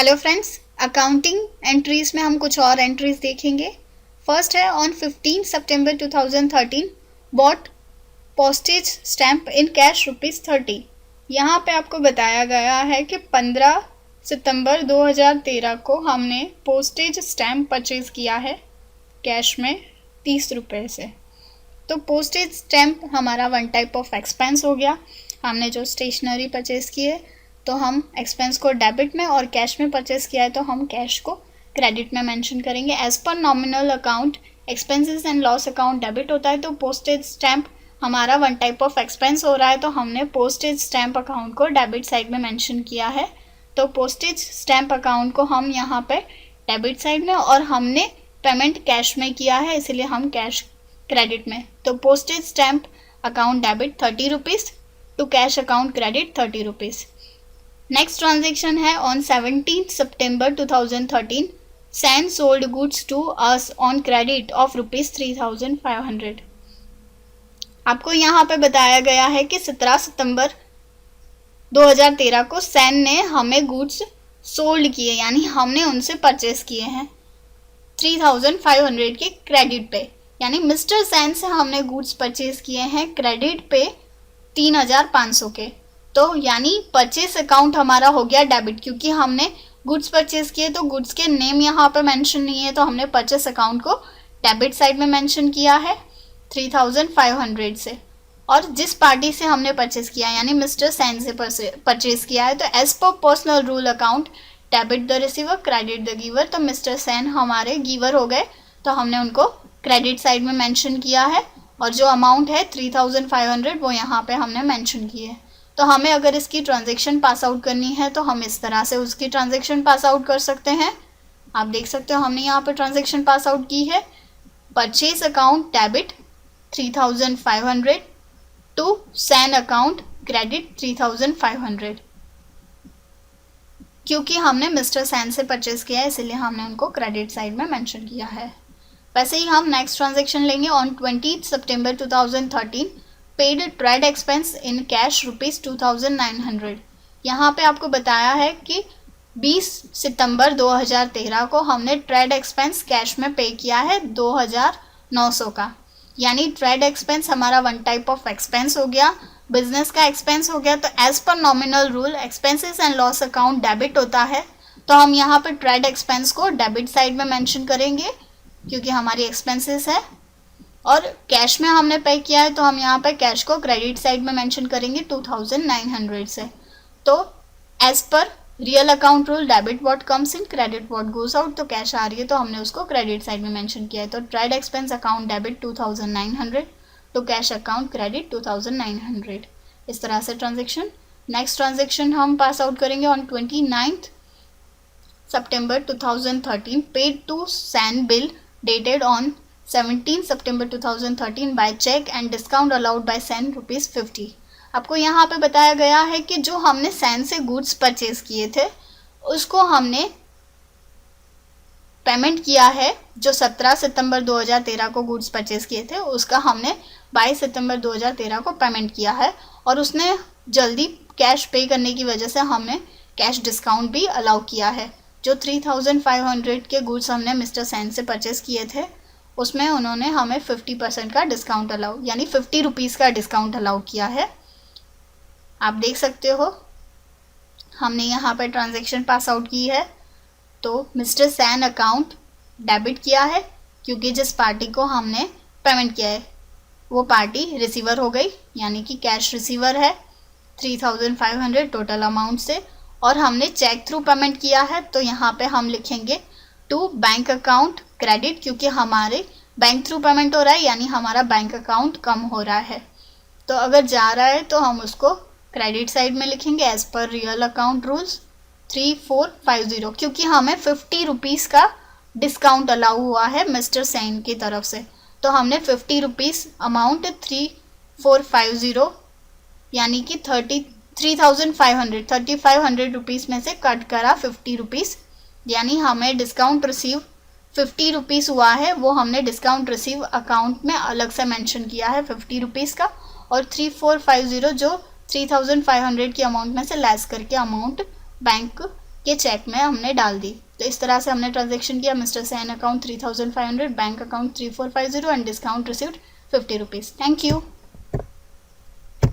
Hello friends, accounting entries में हम कुछ और एंट्रीज देखेंगे। फर्स्ट है ऑन 15 सितंबर 2013 bought postage stamp in cash ₹30। यहाँ पे आपको बताया गया है कि 15 सितंबर 2013 को हमने पोस्टेज स्टैम्प परचेज किया है कैश में ₹30 से। तो पोस्टेज स्टैम्प हमारा वन टाइप ऑफ एक्सपेंस हो गया। हमने जो स्टेशनरी परचेज की है तो हम एक्सपेंस को डेबिट में और कैश में परचेस किया है तो हम कैश को क्रेडिट में मेंशन करेंगे। As per nominal account expenses and loss account debit होता है, तो पोस्टेज स्टैम्प हमारा वन टाइप ऑफ एक्सपेंस हो रहा है तो हमने पोस्टेज स्टैम्प अकाउंट को डेबिट साइड में मेंशन किया है। तो पोस्टेज स्टैम्प अकाउंट को हम यहाँ पे डेबिट साइड में और हमने पेमेंट कैश में किया है, इसीलिए हम कैश क्रेडिट में। तो postage stamp account debit ₹30 to cash account credit ₹30। Next transaction है on 17 September 2013 Sen sold goods to us on credit of ₹3,500। आपको यहाँ पे बताया गया है कि 17 सितंबर 2013 को सैन ने हमें गुड्स सोल्ड किए, यानी हमने उनसे परचेस किए हैं 3,500 के क्रेडिट पे, यानी मिस्टर सैन से हमने गुड्स परचेस किए हैं क्रेडिट पे 3,500 के। तो यानी परचेस अकाउंट हमारा हो गया डेबिट, क्योंकि हमने गुड्स परचेस किए तो गुड्स के नेम यहाँ पे मेंशन नहीं है, तो हमने परचेस अकाउंट को डेबिट साइड में मेंशन किया है 3,500 से। और जिस पार्टी से हमने परचेस किया यानी मिस्टर सैन से परचेस किया है तो as per personal rule account debit the receiver credit the giver. तो मिस्टर सैन हमारे गिवर हो गए तो हमने उनको क्रेडिट साइड में मेंशन किया है और जो अमाउंट है 3,500 वो यहाँ पे हमने मेंशन की है। तो हमें अगर इसकी ट्रांजैक्शन पास आउट करनी है तो हम इस तरह से उसकी ट्रांजैक्शन पास आउट कर सकते हैं। आप देख सकते हो हमने यहाँ पर ट्रांजैक्शन पास आउट की है। Purchase account debit 3,500 to Sen account credit 3,500। क्योंकि हमने मिस्टर सैन से परचेज किया है इसलिए हमने उनको क्रेडिट साइड में मेंशन किया है। वैसे ही हम नेक्स्ट ट्रांजैक्शन लेंगे on 20 September 2013 paid trade expense in cash ₹2,900। यहाँ पे आपको बताया है कि 20 सितंबर 2013 को हमने ट्रेड एक्सपेंस कैश में पे किया है 2,900 का, यानी ट्रेड एक्सपेंस हमारा वन टाइप ऑफ एक्सपेंस हो गया, बिजनेस का एक्सपेंस हो गया। तो as per nominal rule expenses and loss account debit होता है, तो हम यहाँ पे ट्रेड एक्सपेंस को डेबिट साइड में मेंशन करेंगे क्योंकि हमारी एक्सपेंसेस है, और कैश में हमने पे किया है तो हम यहाँ पे कैश को क्रेडिट साइड में मेंशन करेंगे 2,900 से। तो as per real account rule debit what comes in credit what goes out, तो कैश आ रही है तो हमने उसको क्रेडिट साइड में मेंशन किया है। तो ट्रेड एक्सपेंस अकाउंट डेबिट 2,900 तो कैश अकाउंट क्रेडिट 2,900। इस तरह से ट्रांजेक्शन। नेक्स्ट ट्रांजेक्शन हम पास आउट करेंगे on 29 September 2013 paid to Sen bill dated on 17 September 2013 by cheque and discount allowed by Sen ₹50। आपको यहाँ पे बताया गया है कि जो हमने सैन से गुड्स परचेज किए थे उसको हमने पेमेंट किया है। जो 17 सितंबर 2013 को गुड्स परचेज किए थे उसका हमने 22 सितंबर 2013 को पेमेंट किया है, और उसने जल्दी कैश पे करने की वजह से हमने कैश डिस्काउंट भी अलाउ किया है। जो 3,500 के गुड्स हमने मिस्टर सैन से परचेज किए थे उसमें उन्होंने हमें 50% का डिस्काउंट अलाउ, यानी ₹50 का डिस्काउंट अलाउ किया है। आप देख सकते हो हमने यहाँ पर ट्रांजैक्शन पास आउट की है। तो मिस्टर सैन अकाउंट डेबिट किया है क्योंकि जिस पार्टी को हमने पेमेंट किया है वो पार्टी रिसीवर हो गई, यानी कि कैश रिसीवर है 3,500 टोटल अमाउंट से, और हमने चेक थ्रू पेमेंट किया है। तो यहाँ पे हम लिखेंगे टू बैंक अकाउंट क्रेडिट, क्योंकि हमारे बैंक थ्रू पेमेंट हो रहा है यानी हमारा बैंक अकाउंट कम हो रहा है। तो अगर जा रहा है तो हम उसको क्रेडिट साइड में लिखेंगे as per real account rules 3,450, क्योंकि हमें ₹50 का डिस्काउंट अलाउ हुआ है मिस्टर सैन की तरफ से। तो हमने ₹50 अमाउंट 3,450 यानी कि 3,500 में से कट करा ₹50, यानी हमें डिस्काउंट रिसीव ₹50 हुआ है, वो हमने डिस्काउंट रिसीव अकाउंट में अलग से मेंशन किया है ₹50 का, और 3,450 जो 3,500 की अमाउंट में से लेस करके अमाउंट बैंक के चेक में हमने डाल दी। तो इस तरह से हमने ट्रांजेक्शन किया। Mister Sen account 3500, bank account 3450 and discount received 50 rupees. Thank you.